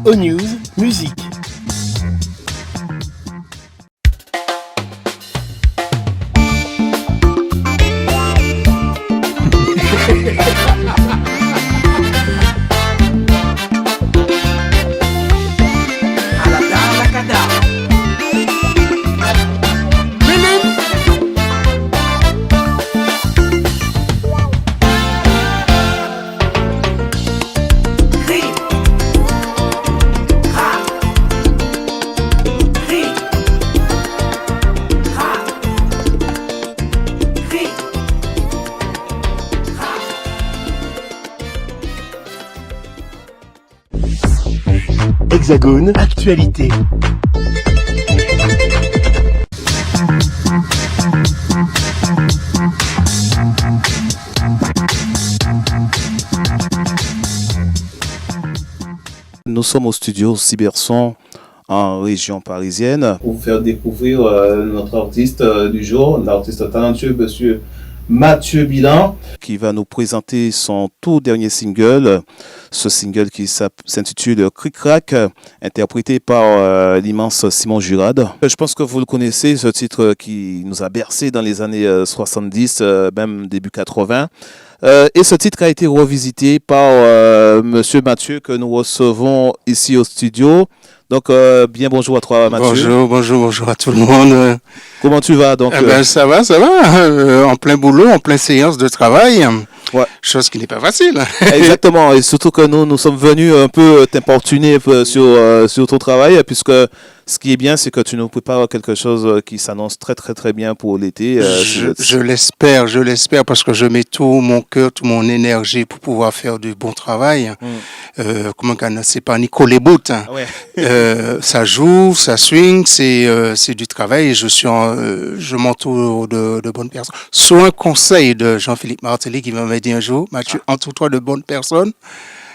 O-News, musique. Hexagone, actualité. Nous sommes au studio Cyberson en région parisienne. Pour vous faire découvrir notre artiste du jour, l'artiste talentueux, monsieur Mathieu Bilan, qui va nous présenter son tout dernier single, ce single qui s'intitule Cric Crac, interprété par l'immense Simon Jurade. Je pense que vous le connaissez, ce titre qui nous a bercé dans les années 70, même début 80. Et ce titre a été revisité par monsieur Mathieu que nous recevons ici au studio. Donc, bien bonjour à toi, Mathieu. Bonjour à tout le monde. Comment tu vas donc? Ça va. En plein boulot, en pleine séance de travail. Ouais. Chose qui n'est pas facile. Exactement. Et surtout que nous sommes venus un peu t'importuner sur ton travail, puisque ce qui est bien, c'est que tu nous prépares quelque chose qui s'annonce très, très, très bien pour l'été. Je l'espère, parce que je mets tout mon cœur, toute mon énergie pour pouvoir faire du bon travail. C'est pas Nico les bouts. Hein. Ouais. Ça joue, ça swing, c'est du travail et je m'entoure de bonnes personnes. Sous un conseil de Jean-Philippe Martelly qui m'a dit un jour, Mathieu, entoure-toi de bonnes personnes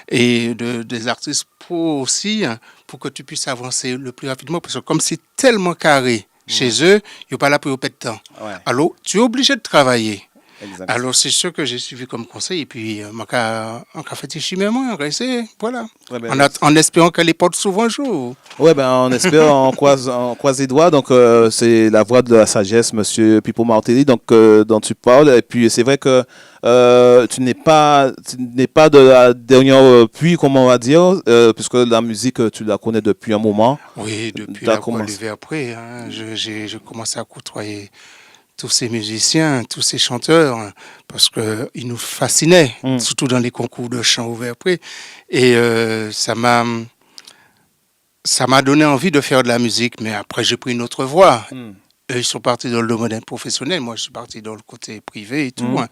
et des artistes pour que tu puisses avancer le plus rapidement, parce que comme c'est tellement carré chez eux, ils n'ont pas là pour perdre de temps. Ouais. Alors, tu es obligé de travailler. Exactement. Alors, c'est ce que j'ai suivi comme conseil, et puis, en cas fait chimie, moi, rester, voilà. Ouais, en espérant que les portes s'ouvrent un jour. Ouais, on espère, on croise les doigts. Donc, c'est la voix de la sagesse, monsieur Pipo Martelly, donc, dont tu parles. Et puis, c'est vrai que tu n'es pas de la dernière pluie, comme on va dire, puisque la musique, tu la connais depuis un moment. Oui, depuis l'hiver après. Hein, j'ai commencé à côtoyer tous ces musiciens, tous ces chanteurs, parce qu'ils nous fascinaient, surtout dans les concours de chant ouvert après. Et ça m'a donné envie de faire de la musique, mais après j'ai pris une autre voie. Eux, ils sont partis dans le domaine professionnel, moi je suis parti dans le côté privé et tout, hein.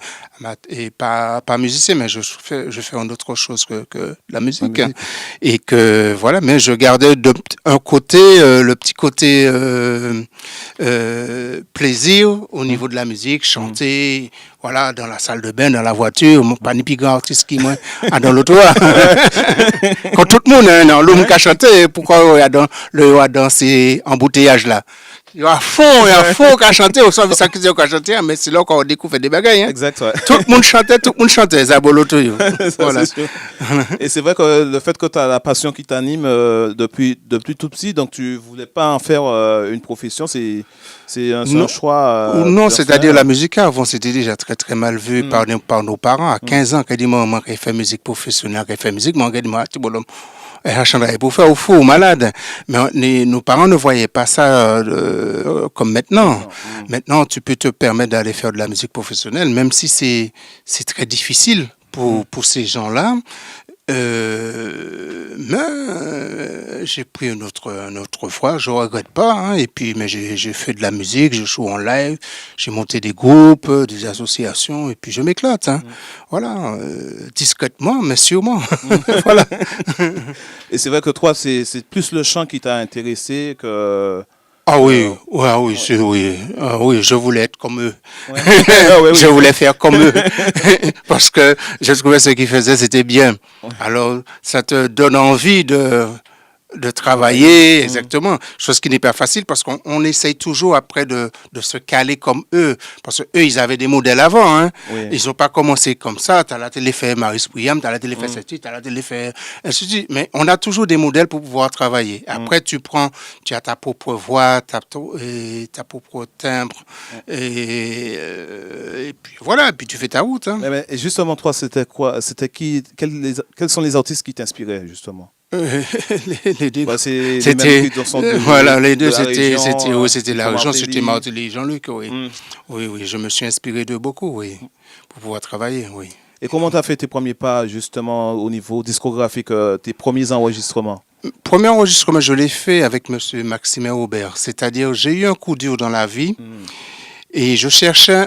Et pas musicien, mais je fais une autre chose que la musique. Hein. Et que voilà, mais je gardais un côté, le petit côté plaisir au niveau de la musique, chanter, voilà, dans la salle de bain, dans la voiture, pas ni plus grand artiste qui moi, dans l'autoir. Quand tout le monde, non, l'homme qui a chanté, pourquoi il y a dans ces embouteillages là? Il y a fond qu'à chanter, au sens de ça qu'ils ont qu'à chanter, mais c'est là qu'on découvre des bagailles. Hein. Exact, ouais. Tout le monde chantait, Zaboloto. Voilà. Et c'est vrai que le fait que tu as la passion qui t'anime depuis tout petit, donc tu voulais pas en faire une profession, c'est un choix. Non, c'est-à-dire la musique avant, c'était déjà très très mal vu par nos parents. À 15 ans, quand ils m'ont dit, moi, fait musique professionnelle, quand fait musique, moi, dit, moi, tu bon, pour faire au fou, malade. Mais nos parents ne voyaient pas ça comme maintenant. Maintenant, tu peux te permettre d'aller faire de la musique professionnelle, même si c'est très difficile pour ces gens-là. Mais j'ai pris une autre fois, je regrette pas. Hein, et puis, mais j'ai fait de la musique, je joue en live, j'ai monté des groupes, des associations, et puis je m'éclate. Hein. Voilà, discrètement, mais sûrement. Voilà. Et c'est vrai que toi, c'est plus le chant qui t'a intéressé que. Ah oui, je voulais être comme eux. Ouais. Je voulais faire comme eux. Parce que je trouvais ce qu'ils faisaient, c'était bien. Ouais. Alors, ça te donne envie de de travailler, exactement. Chose qui n'est pas facile parce qu'on essaye toujours après de se caler comme eux. Parce que eux, ils avaient des modèles avant. Hein. Oui. Ils n'ont pas commencé comme ça. Tu as la télé fait Maurice Pouillam, tu as la télé fait Setti, tu as la télé fait ainsi de suite. Mais on a toujours des modèles pour pouvoir travailler. Après, tu as ta propre voix, ta propre timbre. Et puis voilà, et puis tu fais ta route. Hein. Mais justement, toi, c'était quoi? C'était qui? Quels sont les artistes qui t'inspiraient, justement? Les deux. Bah, c'est C'était les mêmes qui sont de- voilà, les deux de la région, c'était la Thomas région, Pelli. c'était Martelly, Jean-Luc, oui. Oui, je me suis inspiré de beaucoup, oui, pour pouvoir travailler, oui. Et comment tu as fait tes premiers pas, justement, au niveau discographique, tes premiers enregistrements? Premier enregistrement, je l'ai fait avec monsieur Maximin Aubert, c'est-à-dire j'ai eu un coup dur dans la vie et je cherchais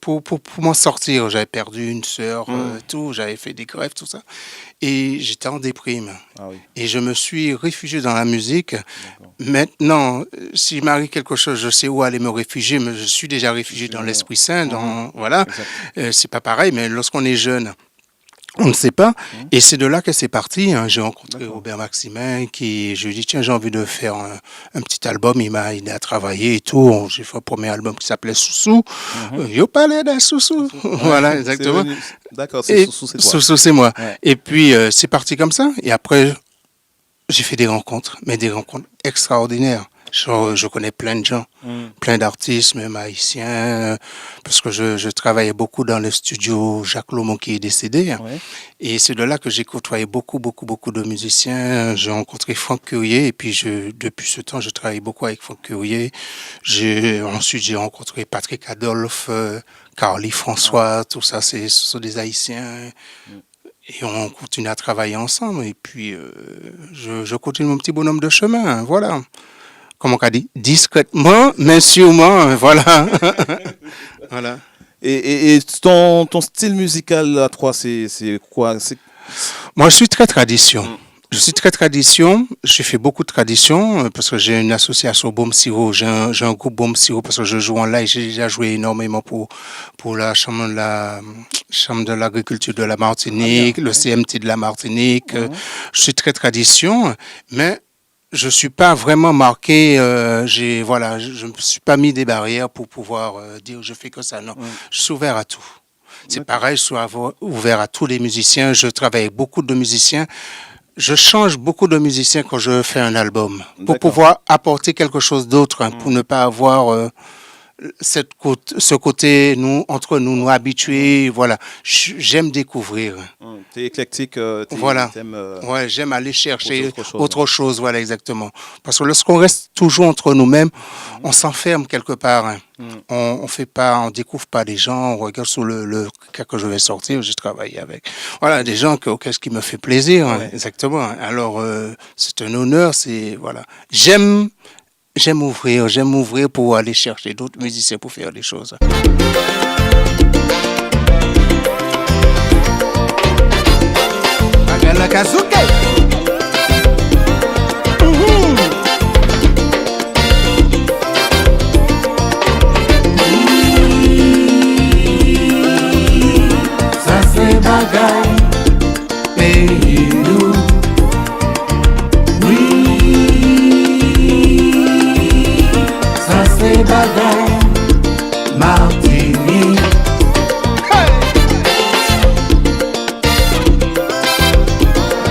pour m'en sortir, j'avais perdu une sœur, tout, j'avais fait des grèves, tout ça. Et j'étais en déprime. Ah oui. Et je me suis réfugié dans la musique. Maintenant, s'il m'arrive quelque chose, je sais où aller me réfugier, mais je suis déjà réfugié dans l'Esprit Saint, voilà. C'est pas pareil, mais lorsqu'on est jeune, on ne sait pas. Et c'est de là que c'est parti. Hein. J'ai rencontré Robert Maximin qui, je lui ai dit, tiens, j'ai envie de faire un petit album. Il m'a aidé à travailler et tout. J'ai fait un premier album qui s'appelait Soussou. Yo parlais d'un Soussou. Voilà, exactement. D'accord, c'est Soussou, c'est toi. Soussou, c'est moi. Ouais. Et puis, c'est parti comme ça. Et après, j'ai fait des rencontres, mais des rencontres extraordinaires. Je connais plein de gens, plein d'artistes, même haïtiens, parce que je travaillais beaucoup dans le studio Jacques Lomont qui est décédé. Hein. Ouais. Et c'est de là que j'ai côtoyé beaucoup de musiciens. J'ai rencontré Franck Curier et puis depuis ce temps, je travaille beaucoup avec Franck Curier. Ensuite, j'ai rencontré Patrick Adolphe, Carly François, tout ça, ce sont des haïtiens. Et on continue à travailler ensemble. Et puis, je continue mon petit bonhomme de chemin. Hein, voilà. Comme on a dit, discrètement, mais sûrement. Voilà. Voilà. Et ton style musical à toi, c'est quoi? Moi, je suis très tradition. Je suis très tradition. J'ai fait beaucoup de tradition parce que j'ai une association Baume Siro. J'ai un groupe Baume Siro parce que je joue en live. J'ai déjà joué énormément pour la chambre de l'agriculture de la Martinique, le CMT de la Martinique. Je suis très tradition, mais je suis pas vraiment marqué. Je me suis pas mis des barrières pour pouvoir dire je fais que ça. Non, je suis ouvert à tout. C'est pareil, je suis ouvert à tous les musiciens. Je travaille avec beaucoup de musiciens. Je change beaucoup de musiciens quand je fais un album pour pouvoir apporter quelque chose d'autre, pour ne pas avoir ce côté entre nous habitués. Voilà, j'aime découvrir. T'es éclectique. Voilà. Ouais, j'aime aller chercher autre chose. Voilà, exactement. Parce que lorsqu'on reste toujours entre nous-mêmes, on s'enferme quelque part. Hein. On découvre pas les gens. On regarde sur le cas que je vais sortir. J'ai travaillé avec. Voilà, des gens qu'est-ce qui me fait plaisir. Hein, exactement. Alors, c'est un honneur. Voilà. J'aime ouvrir pour aller chercher d'autres musiciens pour faire des choses. Ça c'est bagaille, pays nous. Ça c'est bagaille, Martinique.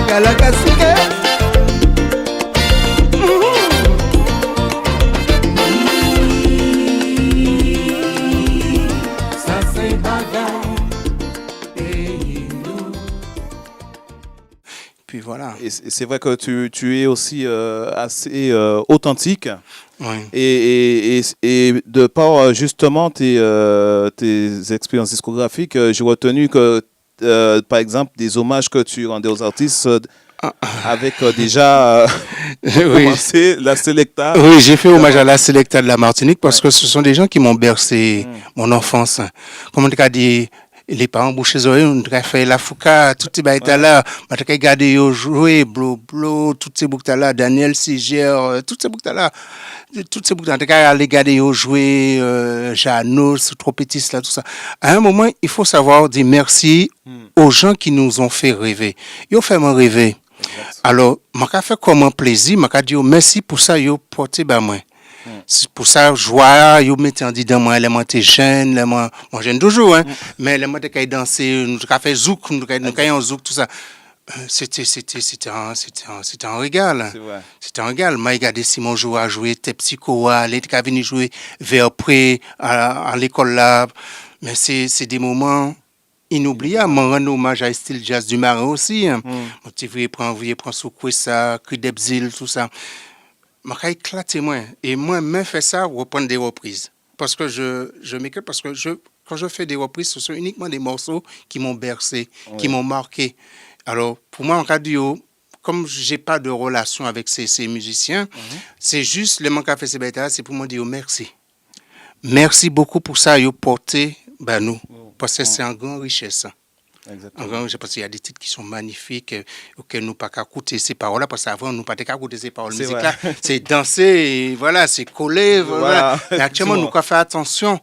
Galakasuke. Ça c'est bagaille, pays nous. Puis voilà. Et c'est vrai que tu es aussi assez authentique. Oui. Et de par justement tes expériences discographiques, j'ai retenu que, par exemple, des hommages que tu rendais aux artistes avec déjà commencé la Selecta. Oui, j'ai fait hommage à la Selecta de la Martinique parce que ce sont des gens qui m'ont bercé mon enfance. Comme on a dit, les parents bouchés oreilles, on devrait faire la fouca, tout ces bails là, on devrait regarder yo jouer, blo, toutes ces boucles là, Daniel Sigier, toutes ces boucles là, on devrait aller regarder yo jouer, Janos, trompettiste là, tout ça. À un moment, il faut savoir dire merci aux gens qui nous ont fait rêver. Ils ont fait me rêver. Alors, m'a fait comme un plaisir, m'a dit merci pour ça, yo porté ba moi. C'est pour ça joie, yo mettez en dedans moi, les moi t'es jeune, moi jeune toujours hein, mais les moi t'es danser, nous t'ai fait zouk, nous t'ai un zouk tout ça. C'était un régal. C'est vrai. C'était un régal. Moi, regardé Simon Joa jouer, t'es psycho, il était venu jouer vers près à l'école là. Mais c'est des moments inoubliable. Moi, rendre hommage à style jazz du marin aussi. Mon petit vieux prend Soukoué, ça, Cri d'Ebzil, tout ça. Je vais éclater moi. Et moi, même fait ça, reprendre des reprises. Parce que je m'éclate, parce que quand je fais des reprises, ce sont uniquement des morceaux qui m'ont bercé, qui m'ont marqué. Alors, pour moi, en cas de comme je n'ai pas de relation avec ces musiciens, c'est juste le manque à faire ces bêtes-là, c'est pour moi dire merci. Merci beaucoup pour ça, ils ont porté nous. Parce que c'est une grande richesse. Exactement. Parce qu'il y a des titres qui sont magnifiques, auxquels nous ne pouvons pas écouter ces paroles-là, parce qu'avant, nous ne pouvons pas écouter ces paroles musiques-là. C'est danser, et voilà, c'est coller. Voilà. Mais actuellement, nous devons faire attention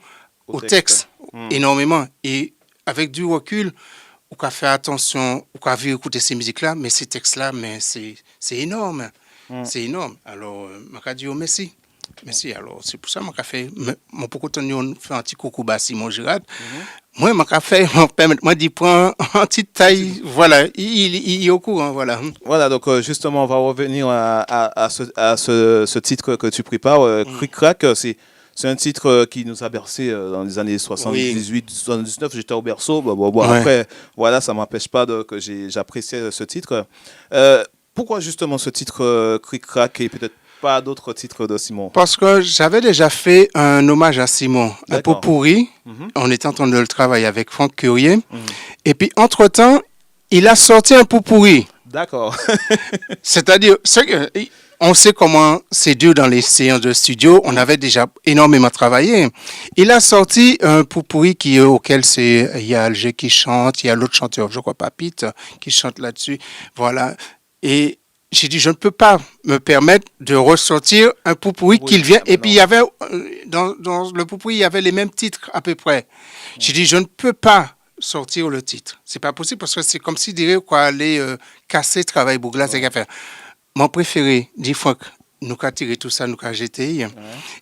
au texte énormément. Et avec du recul, on peut faire attention, on peut écouter ces musiques-là, mais ces textes-là, mais c'est énorme. C'est énorme. Alors, je dis merci. Merci. Alors, c'est pour ça que je fais. Mon pourquoi fait un petit coucou à Simon Girard. Moi, je fais, moi, je prends un petit taille. Voilà, il est au courant. Voilà. Voilà, donc justement, on va revenir à ce titre que tu prépares, Cric Crac. C'est un titre qui nous a bercé dans les années 78, 79. J'étais au berceau. Après, voilà, ça ne m'empêche pas que j'appréciais ce titre. Pourquoi justement ce titre Cric Crac et peut-être pas d'autres titres de Simon? Parce que j'avais déjà fait un hommage à Simon, un pot pourri. On était en train de le travailler avec Franck Curier. Et puis, entre-temps, il a sorti un pot pourri. D'accord. C'est-à-dire, on sait comment c'est dur dans les séances de studio. On avait déjà énormément travaillé. Il a sorti un pot pourri auquel il y a Alger qui chante, il y a l'autre chanteur, je crois Papite, qui chante là-dessus. Voilà. Et j'ai dit, je ne peux pas me permettre de ressortir un pot-pourri qu'il vient. Et puis, il y avait, dans le pot-pourri, il y avait les mêmes titres à peu près. J'ai dit, je ne peux pas sortir le titre. C'est pas possible parce que c'est comme si dirait quoi aller casser travail bougla, c'est qu'à faire. Mon préféré, dit Franck, nous avons tiré tout ça, nous avons jeté.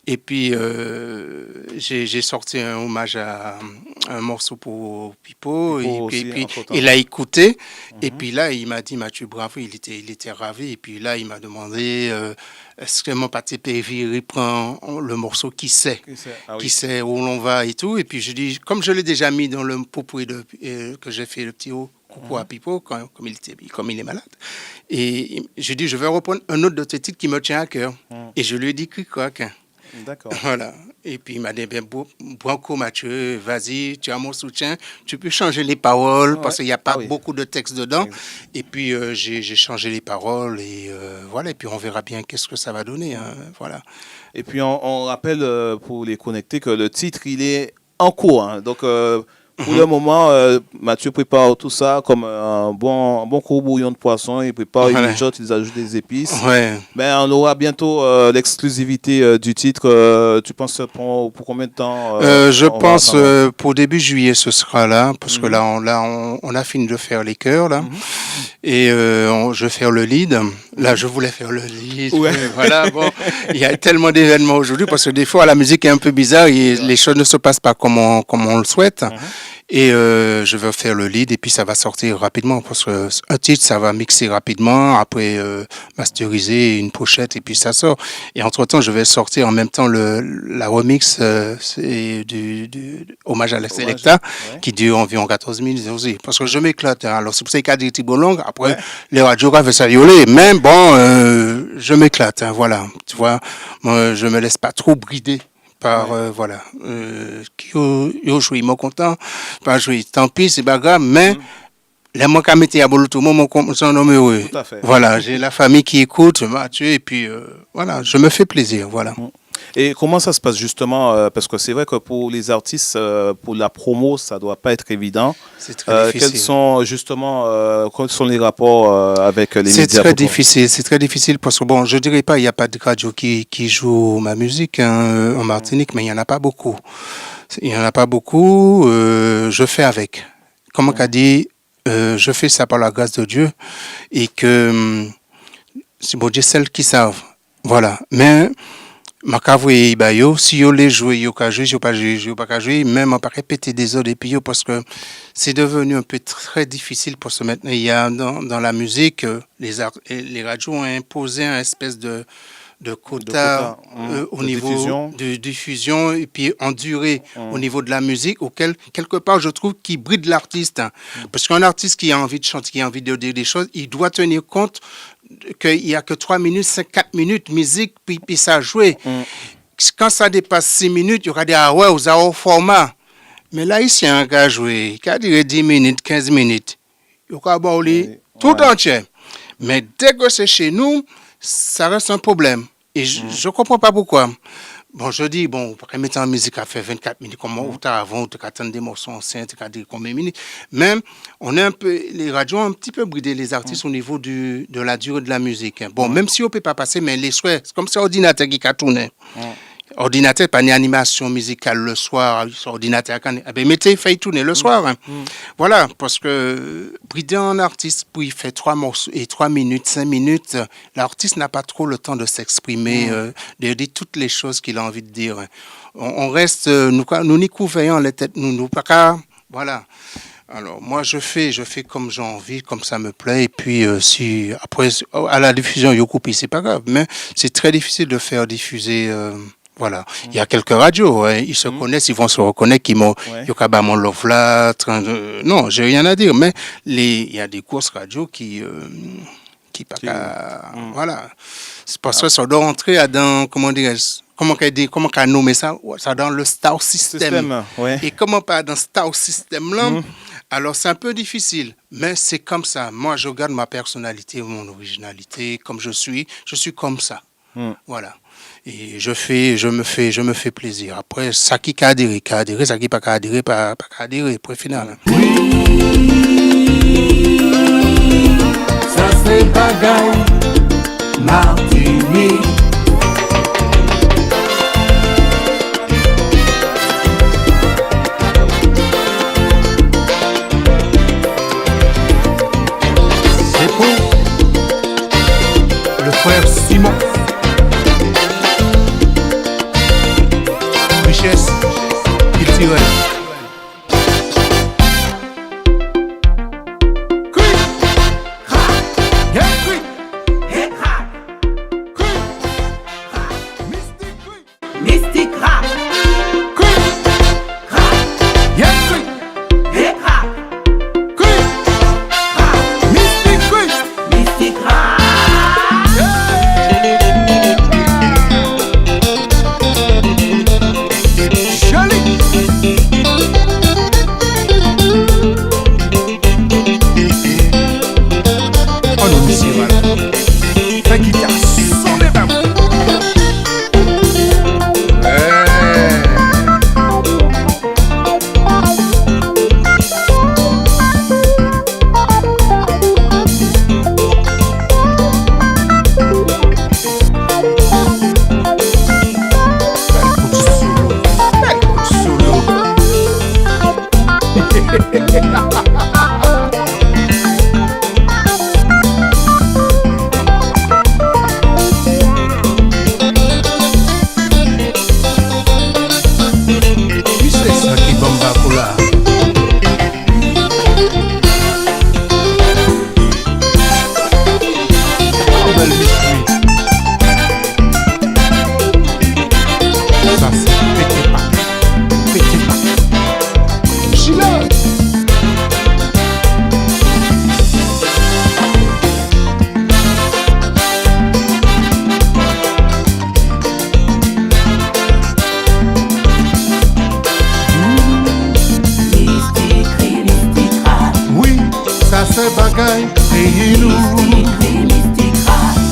Et puis, j'ai sorti un hommage à un morceau pour Pipo. Et puis il a écouté. Et puis là, il m'a dit, Mathieu, bravo, il était ravi. Et puis là, il m'a demandé, est-ce que mon pâté Pévi reprend le morceau Qui sait Qui sait où l'on va et tout. Et puis je dis, comme je l'ai déjà mis dans le pot que j'ai fait, le petit haut. Coucou à Pipo, comme il est malade. Et je dis, je vais reprendre un autre de tes titres qui me tient à cœur. Et je lui ai dit, quoi. D'accord. Voilà. Et puis il m'a dit, bien, Branco Mathieu, vas-y, tu as mon soutien. Tu peux changer les paroles parce qu'il n'y a pas beaucoup de texte dedans. Et puis j'ai changé les paroles et voilà. Et puis on verra bien qu'est-ce que ça va donner. Hein, voilà. Et puis on rappelle pour les connecter que le titre, il est en cours. Hein, donc pour le moment, Mathieu prépare tout ça comme un bon gros bouillon de poisson. Il prépare, il mijote, il ajoute des épices. Mais on aura bientôt l'exclusivité du titre. Tu penses pour combien de temps Je pense pour début juillet, ce sera là. Parce que là, on a fini de faire les chœurs. Là. Et je vais faire le lead. Là, je voulais faire le lead. Voilà, bon, il y a tellement d'événements aujourd'hui parce que des fois, la musique est un peu bizarre et les choses ne se passent pas comme on le souhaite. Et je vais faire le lead et puis ça va sortir rapidement parce que un titre ça va mixer rapidement, après masteriser une pochette et puis ça sort. Et entre-temps je vais sortir en même temps la remix c'est du hommage à Alex Selecta qui dure environ 14 minutes aussi parce que je m'éclate. Hein. Alors c'est pour ça qu'il y a des petits longs. Après les radios veulent ça violer, mais bon je m'éclate. Hein, voilà, tu vois, moi je me laisse pas trop brider. Par voilà yo joué mon content pas joué tant pis c'est pas grave mais les mois qu'à mettre à boulot tout mon son homme heureux voilà j'ai la famille qui écoute Mathieu et puis voilà je me fais plaisir voilà. Et comment ça se passe justement parce que c'est vrai que pour les artistes, pour la promo, ça doit pas être évident. C'est très difficile. Quels sont les rapports avec les médias? C'est très difficile. C'est très difficile parce que bon, je dirais pas, il n'y a pas de radio qui joue ma musique en Martinique, mais il y en a pas beaucoup. Il y en a pas beaucoup. Je fais avec. Comme on a dit, je fais ça par la grâce de Dieu et que c'est bon Dieu celles qui savent. Voilà. Mais ma cavouille bayo si yo les jouer yo ka jouer yo pas jouer même on pas répéter des autres et puis yo parce que c'est devenu un peu très difficile pour se mettre. Il y a dans la musique les radios ont imposé un espèce de quota au niveau de diffusion et puis en durée au niveau de la musique auquel quelque part je trouve qui bride l'artiste parce qu'un artiste qui a envie de chanter, qui a envie de dire des choses, il doit tenir compte qu'il n'y a que 3 minutes, 4 minutes musique puis ça jouer. Quand ça dépasse 6 minutes, il y aura des ouais vous avez au format. Mais là ici un gars jouer qui a duré 10 minutes, 15 minutes. Il y aura tout entier. Mais dès que c'est chez nous, ça reste un problème. Et je ne comprends pas pourquoi. Bon, je dis, bon, on peut mettre en musique à faire 24 minutes, comme avant, on peut attendre des morceaux anciens, on peut dire combien de minutes. Même, les radios ont un petit peu bridé les artistes au niveau de la durée de la musique. Bon, même si on ne peut pas passer, mais les souhaits, c'est comme ça, ordinateur qui a tourné. Ordinateur, pas une animation musicale le soir, sur ordinateur, mettez, fait tourner le soir. Voilà, parce que brider un artiste, pour il fait 3 morceaux et 3 minutes, 5 minutes, l'artiste n'a pas trop le temps de s'exprimer, de dire toutes les choses qu'il a envie de dire. On reste, nous n'y couvrons les têtes, nous pas qu'à, voilà. Alors, moi, je fais comme j'ai envie, comme ça me plaît, et puis si après, à la diffusion, il y a coupé, c'est pas grave, mais c'est très difficile de faire diffuser. Voilà. Il y a quelques radios, ils se connaissent, ils vont se reconnaître, qui m'ont, mon love là, non, j'ai rien à dire, mais il y a des grosses radios qui pas, voilà. C'est parce que ça doit entrer dans, comment qu'on nommer ça, ça dans le star system. Et comment pas dans star system là, alors c'est un peu difficile, mais c'est comme ça. Moi, je garde ma personnalité, mon originalité, comme je suis comme ça. Voilà. Et je me fais plaisir. Après, ça qui a adhéré, ça qui pas adhéré, pas adhéré, après final. Ça c'est bagaille, Martinique. C'est pour le frère Simon. Richesse culturelle. Mystique rap.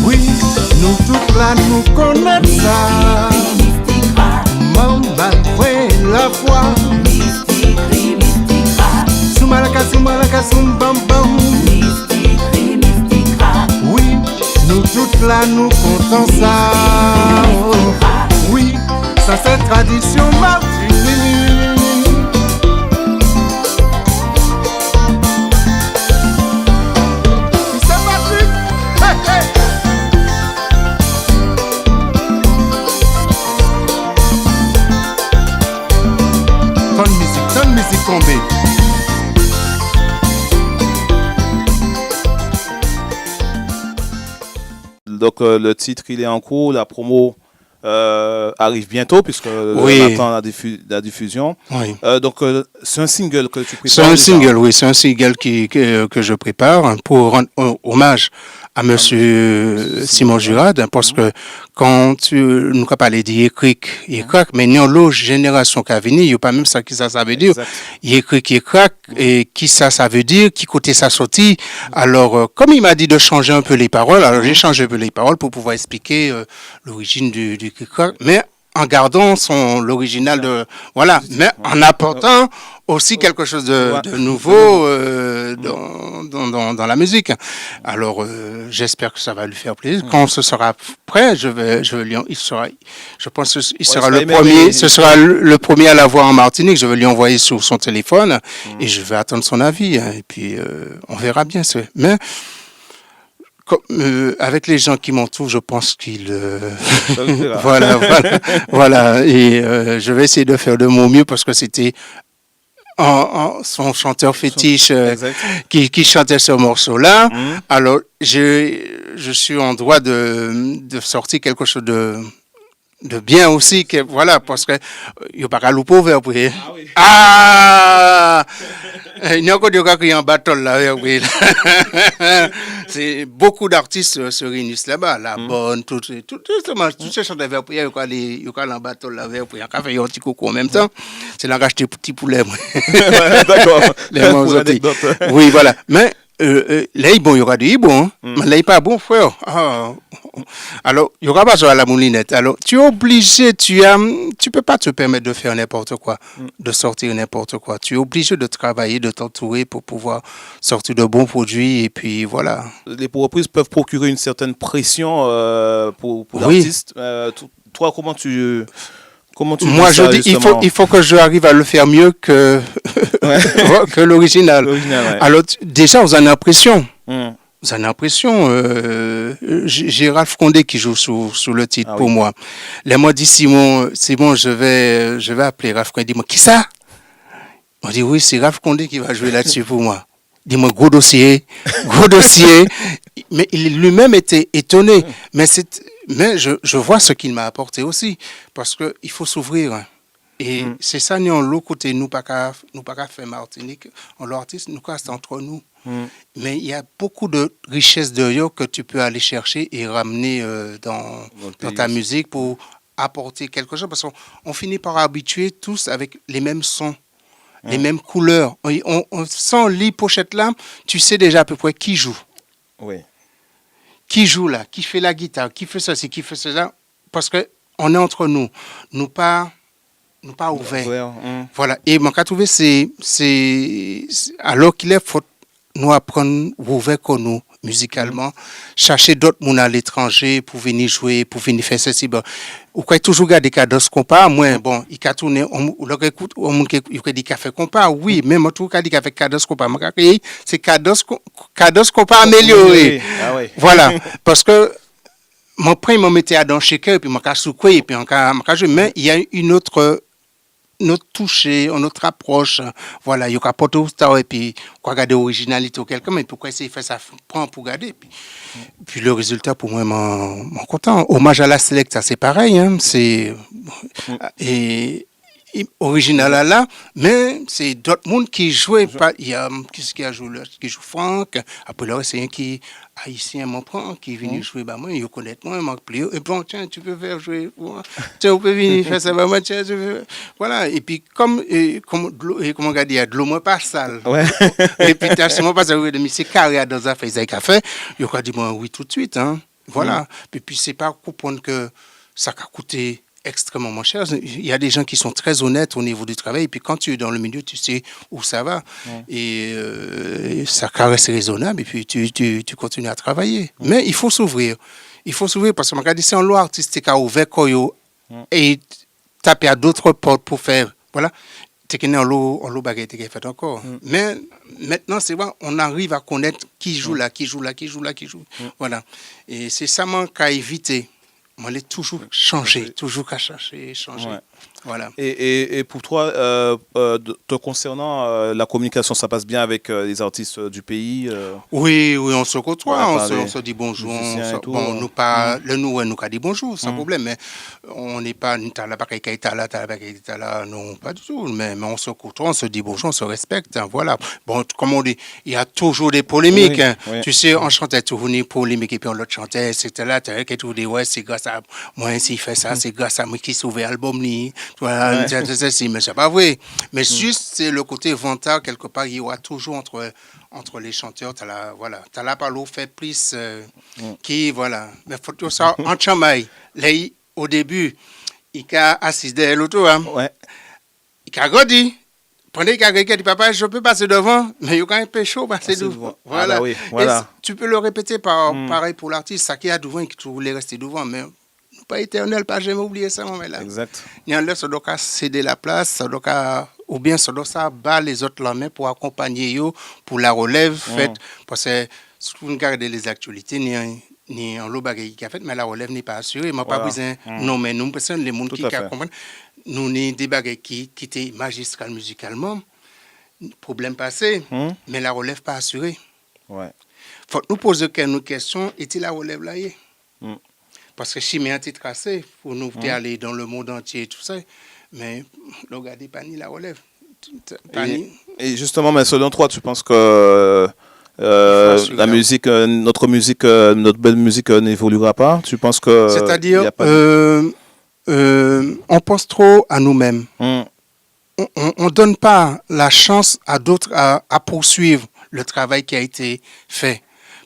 Oui, nous toutes là nous connaissons ça. la foi. Mystique, mystique, Soumalaka, bam bam. mystique, Oui, nous toutes là, nous comptons ça. Oh, oui, ça c'est tradition Martinique. C'est Patrick. Hey, hey. Tonne musique tombée. Donc le titre il est en cours, la promo arrive bientôt puisque Oui. on attend la diffusion. Oui. Donc c'est un single que tu prépares. C'est un déjà. single, oui, c'est un single que je prépare pour rendre hommage à Monsieur Simon Jurade, parce que quand nous avons parlé d'écrit, mais non, l'autre génération qui a venu, il n'y a pas même ça qui ça veut dire. Exact. Écrit, et qui ça veut dire, qui côté ça sorti. Alors, comme il m'a dit de changer un peu les paroles, alors j'ai changé un peu les paroles pour pouvoir expliquer l'origine du cric-crac, mais en gardant l'original de, voilà, mais en apportant aussi quelque chose de nouveau dans la musique. Alors, j'espère que ça va lui faire plaisir. Quand ce sera prêt, je vais je pense qu'il sera le premier, ce sera le premier à l'avoir en Martinique. Je vais lui envoyer sur son téléphone et je vais attendre son avis. Et puis, on verra bien. Mais, avec les gens qui m'entourent, je pense qu'il voilà et je vais essayer de faire de mon mieux parce que c'était son chanteur fétiche qui chantait ce morceau-là. Alors je suis en droit de sortir quelque chose de bien aussi, que voilà, parce que il n'y a pas qu'à louper ouvert pour il n'y a que des gars qui ont un battle là, oui. C'est beaucoup d'artistes se réunissent là-bas, la bonne, tous ces chanteurs vers pour il y a un battle là vers pour il y a un fait un petit coucou en même temps. C'est là que petit poulet. D'accord. Les oui, voilà. Mais là, il y aura du bon, mais là, il pas bon, frère. Alors, il y aura pas à la moulinette. Alors, tu es obligé, tu peux pas te permettre de faire n'importe quoi, de sortir n'importe quoi. Tu es obligé de travailler, de t'entourer pour pouvoir sortir de bons produits et puis voilà. Les reprises peuvent procurer une certaine pression pour Oui. l'artiste. Toi, comment tu Moi, vis ça, je dis, justement il faut que je arrive à le faire mieux que que l'original. Ouais. Alors, déjà, vous en avez l'impression. Vous en avez l'impression. J'ai Ralph Condé qui joue sous le titre pour moi. Là, moi, dit Simon, c'est bon, je vais appeler Ralph Condé. Dis-moi, qui ça? On dit, oui, c'est Ralph Condé qui va jouer là-dessus pour moi. Dis-moi, gros dossier. Mais il lui-même était étonné. Mais je vois ce qu'il m'a apporté aussi. Parce qu'il faut s'ouvrir. Et c'est ça, nous, l'autre côté, nous pas qu'à faire Martinique, on l'artiste, nous c'est entre nous. Mais il y a beaucoup de richesses derrière que tu peux aller chercher et ramener dans ta musique pour apporter quelque chose. Parce qu'on finit par habituer tous avec les mêmes sons, les mêmes couleurs. On sent les pochettes là, tu sais déjà à peu près qui joue. Oui. Qui joue là, qui fait la guitare, qui fait ceci, qui fait cela. Parce qu'on est entre nous, nous pas ouverts. Voilà. Et mon cas trouvé, c'est alors qu'il faut nous apprendre ouvert comme nous musicalement, chercher d'autres monde à l'étranger pour venir jouer, pour venir faire ceci. Bon, ou quoi toujours garder cadences compas, moi bon, il a tourné on leur écoute on monde qui dit qu'il fait compas, oui, même en tout cas dit qu'il fait cadence compas, c'est cadence compas amélioré. Ah oui. Voilà, parce que mon premier m'a mettait à dans shaker puis mon cas souqué puis en cas mais il y a une autre toucher, notre approche, voilà, il y a qu'à porter au star et puis quoi regarder l'originalité ou quelqu'un, mais pourquoi essayer de faire ça prend pour garder puis le résultat pour moi m'en content. Hommage à la Select, ça c'est pareil, hein, c'est et original là, mais c'est d'autres mondes qui jouent pas. Il y a qui a joué qui joue Franck, après là c'est un qui haïtien m'en prend qui est venu jouer moi il connaît moi m'a appelé et bon tiens tu peux faire jouer tu peux venir faire ça moi tiens voilà et puis comme comment on dit il y a de l'eau moins pas sale et puis t'as seulement pas ça de c'est carré dans un fait café il a dit moi oui tout de suite hein voilà et puis c'est pas comprendre que ça a coûté extrêmement cher. Il y a des gens qui sont très honnêtes au niveau du travail, et puis quand tu es dans le milieu, tu sais où ça va. Et ça reste raisonnable, et puis tu continues à travailler. Mais il faut s'ouvrir. Il faut s'ouvrir, parce que regarde, c'est un lot artistique à ouvert, et taper à d'autres portes pour faire. Voilà. C'est qu'il y a un lot baguette qui est fait encore. Mais maintenant, c'est vrai, on arrive à connaître qui joue là, qui joue là, qui joue là, qui joue. Voilà. Et c'est ça qu'à éviter. On est toujours changer, toujours qu'à chercher, changer. Ouais. Voilà. Et pour toi, te concernant, la communication, ça passe bien avec les artistes du pays Oui, on se côtoie, Ouais, on se dit bonjour. musiciens et tout, Bon, nous pas, le nous a dit bonjour, sans problème, mais on n'est pas, t'as la paquet là, non, pas du tout. Mais on se côtoie, on se dit bonjour, on se respecte, hein, voilà. Bon, comme on dit, il y a toujours des polémiques. Oui, Hein. oui. Tu sais, on chantait toujours une polémique et puis on l'autre chantait, c'était là, tu as qui dit, ouais, c'est grâce à moi, s'il fait ça, c'est grâce à moi qui sauve l'album, voilà, mais c'est pas vrai. Mais juste, c'est le côté vantard, quelque part, il y aura toujours entre les chanteurs, t'as la parole fait plus, qui, voilà. Mais faut tout ça, en chamaille, là, au début, il a assis derrière l'auto, hein. Ouais. Il a grandi. Pendant qu'il a dit, papa, je peux passer devant, mais il y a quand même chaud passer devant. devant. Ah Voilà. bah oui, voilà. Et tu peux le répéter pareil pour l'artiste, ça qui a devant et qui voulait rester devant, mais pas éternel, pas jamais oublier ça, mon là. Exact. Il y a là, ça doit céder la place, ça doit ou bien ça doit ça bat les autres la main pour accompagner yo pour la relève faite parce que si vous regardez les actualités ni en l'obagaï qui a fait mais la relève n'est pas assurée m'a pas besoin non mais nous personne les monde Tout qui à fait. comprennent nous ni des bagailles qui étaient magistral musicalement problème passé mais la relève pas assurée. Ouais. Faut nous poser une question est-il la relève là y est? Parce que si un titre tracé pour nous aller dans le monde entier et tout ça, mais regardez pas ni la relève. Et justement, mais selon toi, tu penses que la musique, notre belle musique n'évoluera pas? Tu penses que c'est-à-dire, y a pas on pense trop à nous-mêmes. On donne pas la chance à d'autres à poursuivre le travail qui a été fait.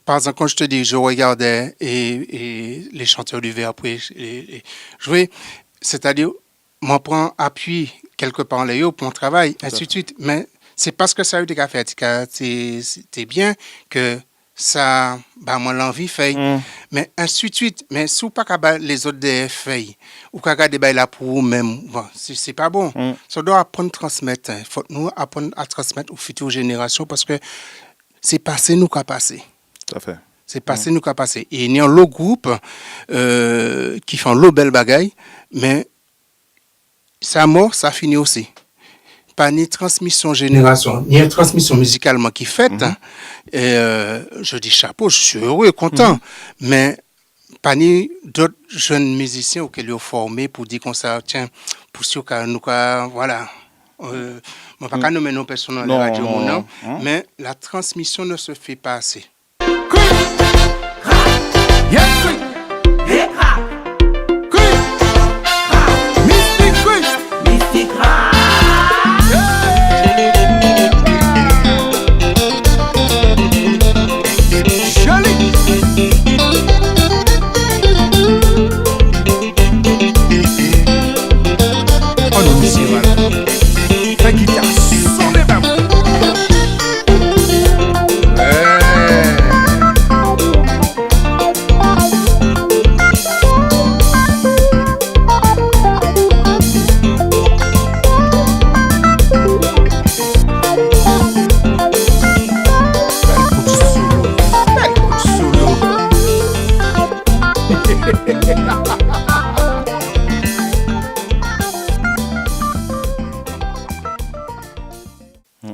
Par exemple, quand je te dis, je regardais et les chanteurs du verre après jouer, c'est-à-dire, m'en prends appui quelque part en l'air pour mon travail, ainsi de suite. Mais c'est parce que ça a eu des fait, c'est bien que ça, moi l'envie fait. Mais ainsi de suite. Mais si vous pas qu'à les autres des fait, ou qu'à garder là pour vous-même, bon, c'est pas bon. Ça doit apprendre à transmettre. Il faut nous apprendre à transmettre aux futures générations parce que c'est passé nous qu'à passer. Tout à fait. C'est passé nous qu'à passer. Et il y a un lot groupe qui font l'eau belle bagaille, mais sa mort, ça finit aussi. Pas ni transmission génération, ni une transmission musicalement qui fait. Et je dis chapeau, je suis heureux, content. Mais pas ni d'autres jeunes musiciens auxquels ils ont formé pour dire qu'on ça, tiens, pour sûr que nous, voilà. Je ne vais pas nommer nos personnes dans la radio, non, mais la transmission ne se fait pas assez.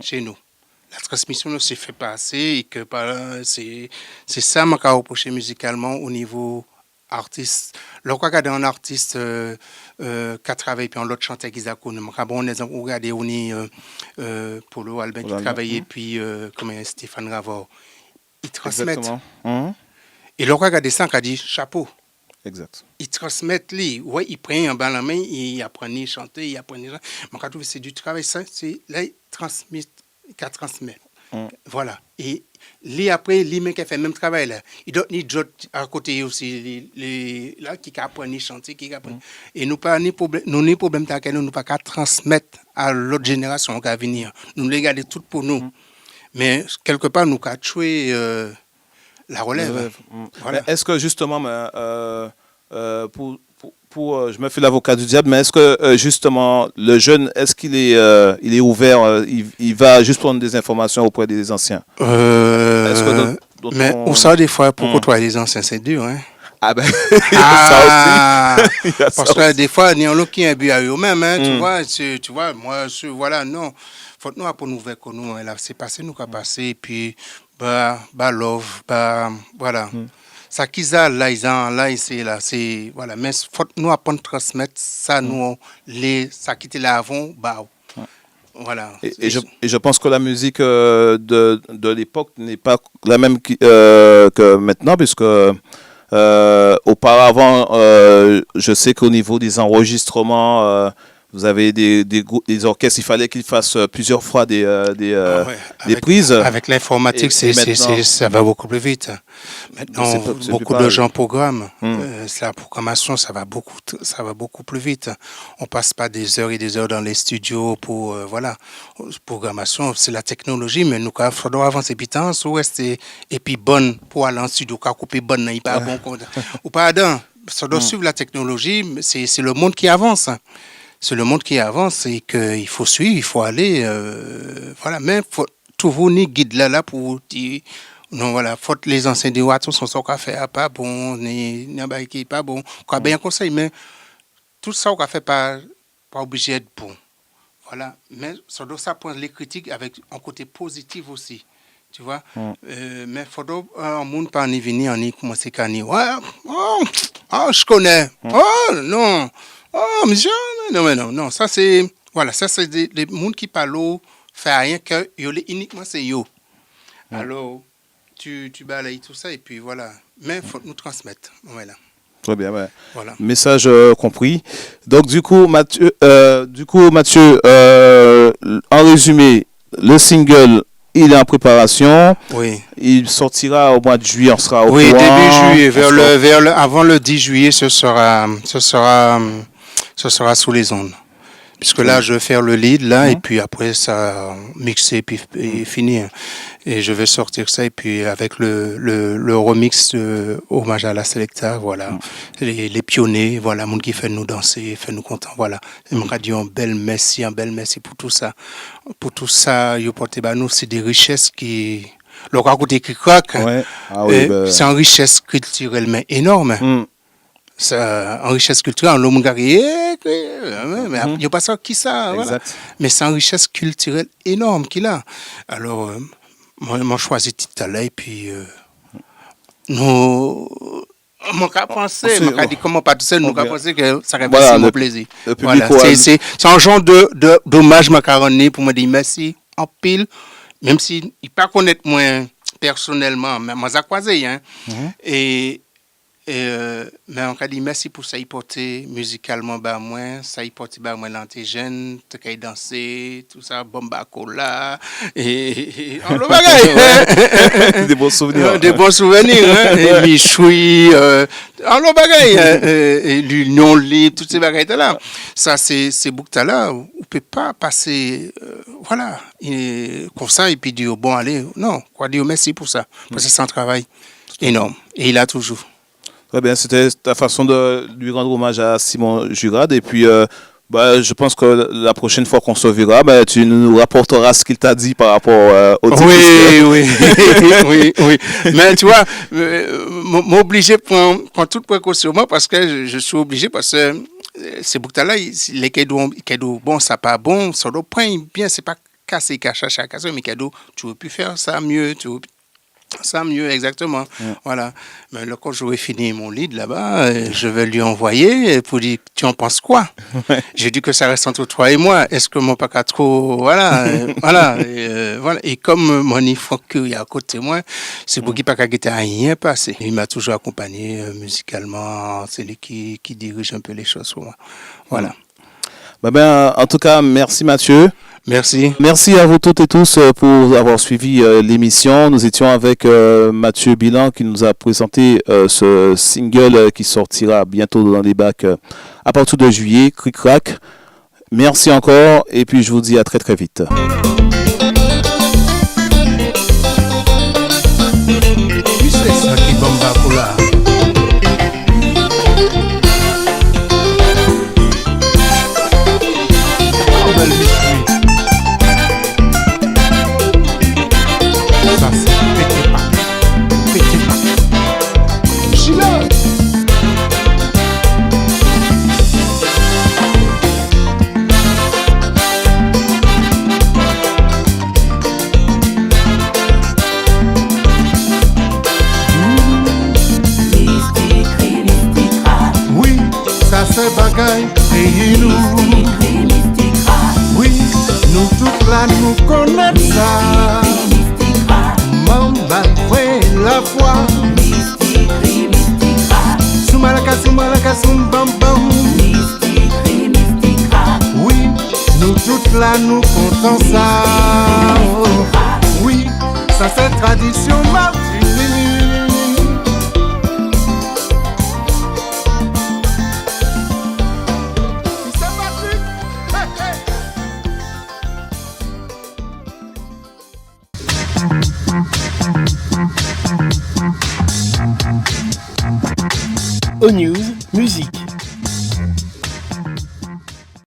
Chez nous. La transmission ne se fait pas assez et que c'est ça que je reproche musicalement au niveau artiste. Lorsqu'on regarde un artiste qui a travaillé puis l'autre chanteur qui a connu, on exemple regarder Polo Albin qui travaillait puis comme Stéphane Ravor, ils transmettent. Et lorsqu'on regarde ça, on a dit chapeau. Exact. Ils transmettent lui, ouais, ils prennent un bal en main, ils apprennent à chanter, ils apprennent. Mais quand c'est du travail, ça, c'est là ils transmettent, qu'à transmettre. Voilà. Et lui, après, lui-même qui fait le même travail là. Il doit ni d'autres à côté aussi, là, qui apprennent, ni chanter, qui apprennent. Et nous pas ni problème, ni problème t'as nous pas qu'à transmettre à l'autre génération qui va venir. Nous les garder tout pour nous. Mais quelque part, nous qu'à tuer la relève. Voilà. Est-ce que justement, je me fais l'avocat du diable, mais est-ce que justement le jeune, est-ce qu'il est, il est ouvert, il va juste prendre des informations auprès des anciens? Est-ce que mais on sait des fois pour côtoyer les anciens, c'est dur, hein? Ah ben, Ah, ça aussi. parce que des fois, il y en a qui ont bu à eux-mêmes, hein, tu vois, moi, voilà, non. Faut nous pour nous voir que nous, là, c'est passé, nous qu'a passé, et puis, love, voilà. Ça qu'ils a là, c'est voilà, mais faut nous apprendre à transmettre ça, nous, ça qui était là avant, voilà. Et je pense que la musique de l'époque n'est pas la même que maintenant, puisque auparavant, je sais qu'au niveau des enregistrements, vous avez des orchestres, il fallait qu'ils fassent plusieurs fois des prises. Avec l'informatique, ça va beaucoup plus vite. Maintenant, beaucoup de gens programment. La programmation, ça va beaucoup plus vite. On passe pas des heures et des heures dans les studios pour programmation, c'est la technologie, mais nous il faudra avancer pitant, et puis bonne pour aller en studio, couper bonne, il pas bon ou pas dedans. Ça doit suivre la technologie, c'est le monde qui avance. C'est le monde qui avance et qu'il faut suivre, il faut aller, voilà. Mais faut toujours ni guide là pour dire, non voilà, faut les anciens dire attention, son café pas bon, ni qui pas bon, quoi bien conseil, mais tout ça on fait pas obligé d'être bon, voilà. Mais ça doit s'apprendre les critiques avec un côté positif aussi. Tu vois, mais faut un monde pas ni venir ni commencer qu'à dire je connais, non. Oh, monsieur, non, ça c'est, voilà, ça c'est des mondes qui parlent, fait rien que, uniquement c'est yo. Alors, tu balayes tout ça et puis voilà. Mais il faut nous transmettre, voilà. Très bien, ouais. Voilà. Message compris. Donc, du coup, Mathieu, en résumé, le single, il est en préparation. Oui. Il sortira au mois de juillet, on sera au courant. Oui, début juillet, avant le 10 juillet, ce sera sous les ondes. Puisque là, je vais faire le lead, là, et puis après, ça mixer et finir. Et je vais sortir ça, et puis avec le remix de Hommage à la Selecta, voilà. Les pionniers, voilà, monde qui fait nous danser, fait nous contents, voilà. Et me dire un bel merci pour tout ça. Pour tout ça, nous, c'est des richesses qui... Le côté Cricrac, c'est une richesse culturelle, mais énorme. Ça, en richesse culturelle, l'homme mais il n'y a pas ça qui ça, voilà. Mais c'est une richesse culturelle énorme qu'il a. Alors, moi, choisi tout à l'heure, et puis, nous, mon cas pensé, mon cas dit comment pas tout seul, nous cas pensé que ça reste mon plaisir. Voilà, c'est un genre d'hommage macaroni pour me dire merci en pile, même si il pas connaître moi personnellement, mais moi ça croisé, hein. Mais on a dit merci pour ça, il portait musicalement moi, ça il portait moi l'antigène, tu as dansé, tout ça, bomba cola, et on le bagaille. Des bons souvenirs. Des bons souvenirs, hein. Et Michoui, on le bagaille, et l'union libre, toutes ces bagailles là. Ça, c'est boucles là, on peut pas passer, voilà, comme ça, et puis dire, bon, allez, non, quoi dire merci pour ça, parce que c'est un travail énorme, et il a toujours. Très bien, c'était ta façon de lui rendre hommage à Simon Jurade. Et puis, je pense que la prochaine fois qu'on se verra, tu nous rapporteras ce qu'il t'a dit par rapport au titre. Oui. Mais tu vois, m'obliger à prendre toute précaution parce que je suis obligé parce que ces boucles-là, les cadeaux, bon, ça pas bon, ça doit prendre bien, c'est pas casser, cacher, mais cadeau, tu aurais pu faire ça mieux, ça mieux, exactement. Voilà. Mais quand j'aurai fini mon lead là-bas, je vais lui envoyer pour dire, tu en penses quoi? J'ai dit que ça reste entre toi et moi. Est-ce que mon pas trop, voilà, voilà. Et comme Moni Franck est à côté de moi, c'est pour qu'il pas qu'à rien passé. Il m'a toujours accompagné musicalement. C'est lui qui dirige un peu les choses pour moi. Voilà. En tout cas, merci Mathieu. Merci. Merci à vous toutes et tous pour avoir suivi l'émission. Nous étions avec Mathieu Bilan qui nous a présenté ce single qui sortira bientôt dans les bacs à partir de juillet, Cric Crac. Merci encore et puis je vous dis à très très vite. C'est ça qui bomba pour là. Belle mystery. Ça c'est petit pas. Petit pas. Chila. Mystique, mystique, Oui, ça c'est bagaille. Et nous. mystique, Oui, nous toutes là nous connaissons ça. mystique, Mamba, ouais, la foi. mystique, Soumalaka, bam bam. mystique, Oui, nous toutes là nous comptons ça. Oh, oui, ça c'est tradition Martinique. C'est Patrick. Hey, hey. O News, musique.